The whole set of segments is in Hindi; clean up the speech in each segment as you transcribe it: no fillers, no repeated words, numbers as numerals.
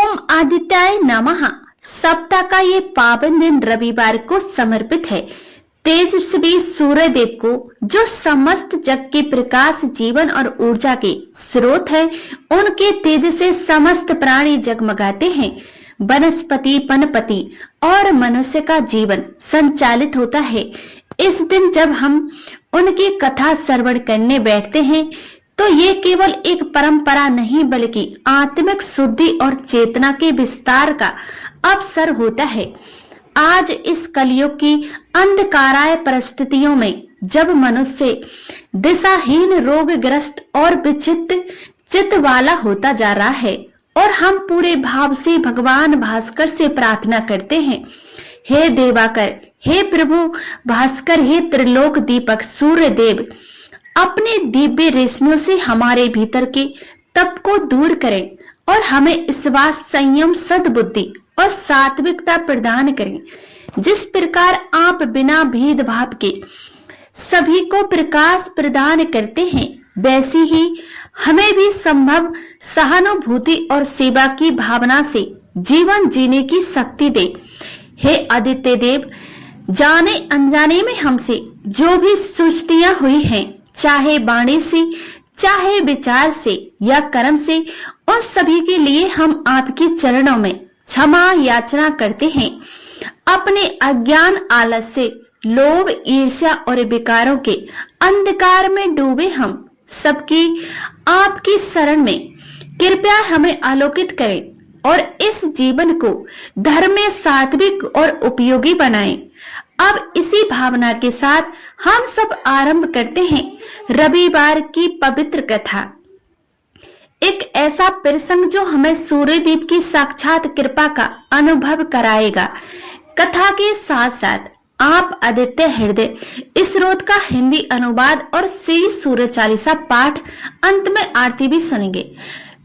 ओम आदित्याय नमः। सप्ताह का ये पावन दिन रविवार को समर्पित है तेजस्वी सूर्य देव को, जो समस्त जग के प्रकाश, जीवन और ऊर्जा के स्रोत है। उनके तेज से समस्त प्राणी जगमगाते हैं। वनस्पति, वनपति और मनुष्य का जीवन संचालित होता है। इस दिन जब हम उनकी कथा श्रवण करने बैठते हैं तो ये केवल एक परंपरा नहीं बल्कि आत्मिक शुद्धि और चेतना के विस्तार का अवसर होता है। आज इस कलयुग की अंधकाराय परिस्थितियों में जब मनुष्य दिशाहीन, रोगग्रस्त और विचित्र चित्त वाला होता जा रहा है और हम पूरे भाव से भगवान भास्कर से प्रार्थना करते हैं, हे देवाकर, हे प्रभु भास्कर, हे त्रिलोक दीपक सूर्य देव, अपने दिव्य रेशमियों से हमारे भीतर के तप को दूर करें और हमें विश्वास, संयम, सद्बुद्धि और सात्विकता प्रदान करें। जिस प्रकार आप बिना भेदभाव के सभी को प्रकाश प्रदान करते हैं, वैसी ही हमें भी संभव सहानुभूति और सेवा की भावना से जीवन जीने की शक्ति दे। हे आदित्य देव, जाने अनजाने में हमसे जो भी सृष्टियां हुई हैं, चाहे वाणी से, चाहे विचार से या कर्म से, उन सभी के लिए हम आपके चरणों में क्षमा याचना करते हैं। अपने अज्ञान, आलस्य, लोभ, ईर्ष्या और विकारों के अंधकार में डूबे हम सबकी आपकी शरण में कृपया हमें आलोकित करें और इस जीवन को धर्म में सात्विक और उपयोगी बनाएं। अब इसी भावना के साथ हम सब आरंभ करते हैं रविवार की पवित्र कथा। एक ऐसा प्रसंग जो हमें सूर्यदेव की साक्षात कृपा का अनुभव कराएगा। कथा के साथ साथ आप आदित्य हृदय स्रोत का हिंदी अनुवाद और श्री सूर्य चालीसा पाठ, अंत में आरती भी सुनेंगे।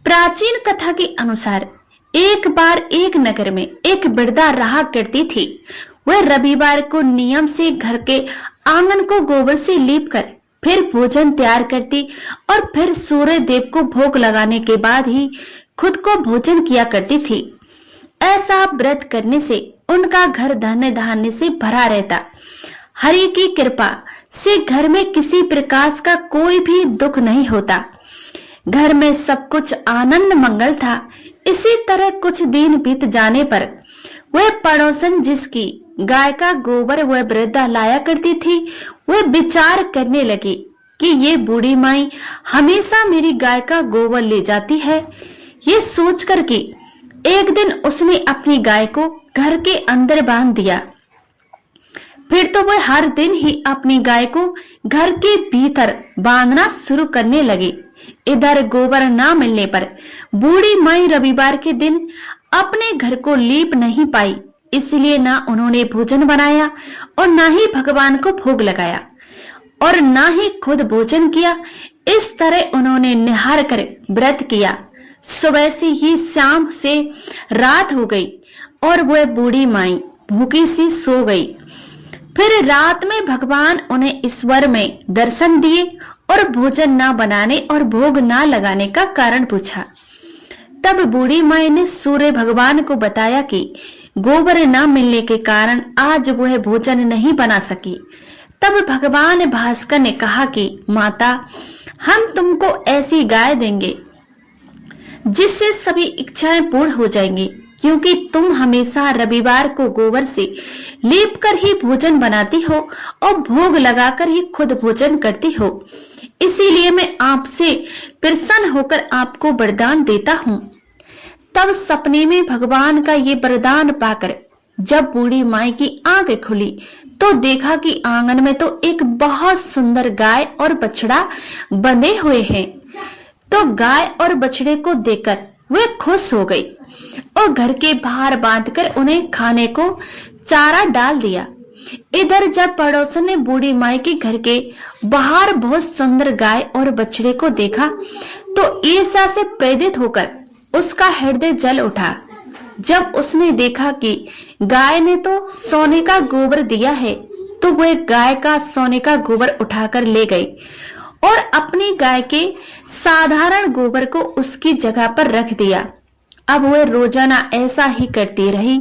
प्राचीन कथा के अनुसार एक बार एक नगर में एक वृद्धा रहा करती थी। वह रविवार को नियम से घर के आंगन को गोबर से लीपकर फिर भोजन तैयार करती और फिर सूर्य देव को भोग लगाने के बाद ही खुद को भोजन किया करती थी। ऐसा व्रत करने से उनका घर धन्य धान्य से भरा रहता। हरि की कृपा से घर में किसी प्रकार का कोई भी दुख नहीं होता। घर में सब कुछ आनंद मंगल था। इसी तरह कुछ दिन बीत जाने पर वह पड़ोसन जिसकी गाय का गोबर वह वृद्धा लाया करती थी, वह विचार करने लगी कि ये बूढ़ी माई हमेशा मेरी गाय का गोबर ले जाती है। ये सोचकर कि एक दिन उसने अपनी गाय को घर के अंदर बांध दिया। फिर तो वह हर दिन ही अपनी गाय को घर के भीतर बांधना शुरू करने लगी। इधर गोबर ना मिलने पर बूढ़ी माई रविवार के दिन अपने घर को लीप नहीं पाई, इसलिए ना उन्होंने भोजन बनाया और ना ही भगवान को भोग लगाया और ना ही खुद भोजन किया। इस तरह उन्होंने निहार कर व्रत किया। सुबह से ही शाम से रात हो गई और वह बूढ़ी माई भूखी सी सो गई। फिर रात में भगवान उन्हें ईश्वर में दर्शन दिए और भोजन ना बनाने और भोग ना लगाने का कारण पूछा। तब बूढ़ी माई ने सूर्य भगवान को बताया कि गोबर न मिलने के कारण आज वह भोजन नहीं बना सकी। तब भगवान भास्कर ने कहा कि माता, हम तुमको ऐसी गाय देंगे जिससे सभी इच्छाएं पूर्ण हो जाएंगी, क्योंकि तुम हमेशा रविवार को गोबर से लीप कर ही भोजन बनाती हो और भोग लगाकर ही खुद भोजन करती हो। इसीलिए मैं आपसे प्रसन्न होकर आपको वरदान देता हूँ। तब सपने में भगवान का ये वरदान पाकर जब बूढ़ी माई की आंखें खुली तो देखा कि आंगन में तो एक बहुत सुंदर गाय और बछड़ा बंधे हुए हैं। तो गाय और बछड़े को देखकर वह खुश हो गई और घर के बाहर बांधकर उन्हें खाने को चारा डाल दिया। इधर जब पड़ोसन ने बूढ़ी माई के घर के बाहर बहुत सुंदर गाय और बछड़े को देखा तो ईर्ष्या से प्रेरित होकर उसका हृदय जल उठा। जब उसने देखा कि गाय ने तो सोने का गोबर दिया है, तो वह गाय का सोने का गोबर उठाकर ले गई और अपनी गाय के साधारण गोबर को उसकी जगह पर रख दिया अब वह रोजाना ऐसा ही करती रही।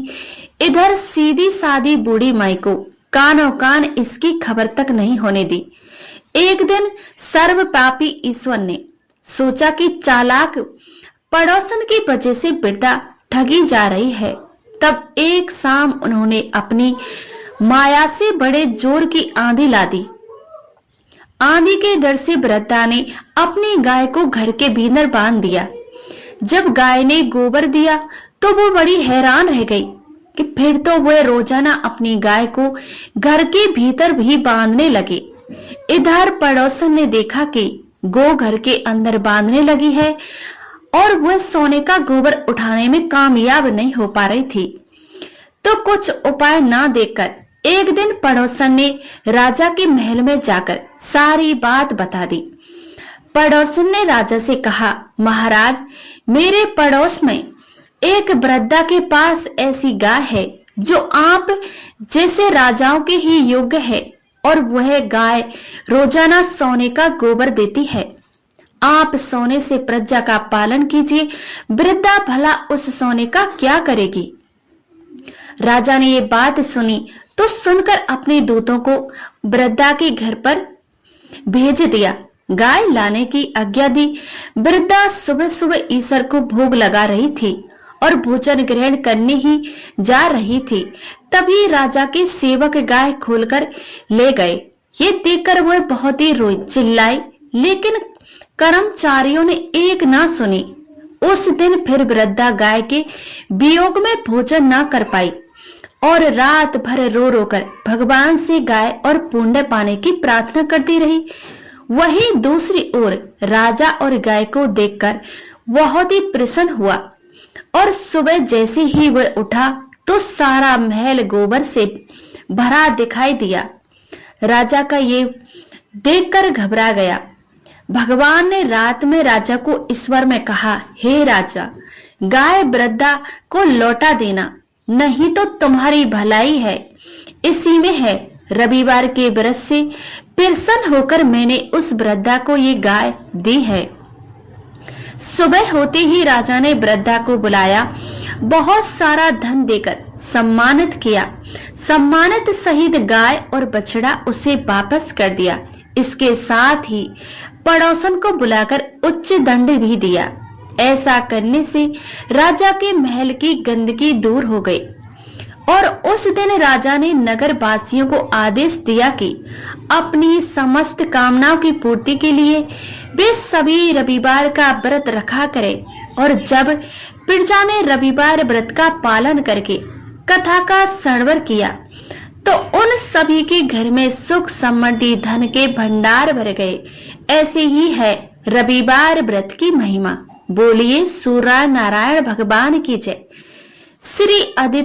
इधर सीधी सादी बूढ़ी माई को कानों कान इसकी खबर तक नहीं होने दी। एक दिन सर्व पापी ईश्वर ने सोचा कि चालाक पड़ोसन की वजह से वृद्धा ठगी जा रही है। तब एक शाम उन्होंने अपनी माया से बड़े जोर की आंधी ला दी। आंधी के डर से वृद्धा ने अपनी गाय को घर के भीतर बांध दिया। जब गाय ने गोबर दिया तो वो बड़ी हैरान रह गई कि फिर तो वह रोजाना अपनी गाय को घर के भीतर भी बांधने लगे। इधर पड़ोसन ने देखा कि गौ घर के अंदर बांधने लगी है और वह सोने का गोबर उठाने में कामयाब नहीं हो पा रही थी, तो कुछ उपाय ना देखकर एक दिन पड़ोसन ने राजा के महल में जाकर सारी बात बता दी। पड़ोसन ने राजा से कहा, महाराज, मेरे पड़ोस में एक वृद्धा के पास ऐसी गाय है जो आप जैसे राजाओं के ही योग्य है और वह गाय रोजाना सोने का गोबर देती है। आप सोने से प्रजा का पालन कीजिए, वृद्धा भला उस सोने का क्या करेगी। राजा ने ये बात सुनी तो सुनकर अपने दूतों को वृद्धा के घर पर भेज दिया। गाय लाने की आज्ञा दी। वृद्धा सुबह सुबह ईश्वर को भोग लगा रही थी और भोजन ग्रहण करने ही जा रही थी। तभी राजा के सेवक गाय खोलकर ले गए। ये देखकर वह बहुत ही रोई, चिल्लाई, लेकिन कर्मचारियों ने एक ना सुनी। उस दिन फिर वृद्धा गाय के वियोग में भोजन ना कर पाई और रात भर रो रो कर भगवान से गाय और पुण्य पाने की प्रार्थना करती रही। वहीं दूसरी ओर राजा और गाय को देखकर बहुत ही प्रसन्न हुआ और सुबह जैसे ही वह उठा तो सारा महल गोबर से भरा दिखाई दिया। राजा का ये देखकर घबरा गया। भगवान ने रात में राजा को ईश्वर में कहा, हे राजा, गाय वृद्धा को लौटा देना, नहीं तो तुम्हारी भलाई है इसी में है। रविवार के व्रत से प्रसन्न होकर मैंने उस वृद्धा को ये गाय दी है। सुबह होते ही राजा ने वृद्धा को बुलाया, बहुत सारा धन देकर सम्मानित किया। सम्मानित सहित गाय और बछड़ा उसे वापस कर दिया। इसके साथ ही पड़ोसन को बुलाकर उच्च दंड भी दिया। ऐसा करने से राजा के महल की गंदगी दूर हो गई और उस दिन राजा ने नगर वासियों को आदेश दिया कि अपनी समस्त कामनाओं की पूर्ति के लिए वे सभी रविवार का व्रत रखा करें। और जब प्रजा ने रविवार व्रत का पालन करके कथा का श्रवण किया तो उन सभी के घर में सुख समृद्धि धन के भंडार भर गए। ऐसे ही है रविवार व्रत की महिमा। बोलिए सूर्य नारायण भगवान की जय। श्री आदित्य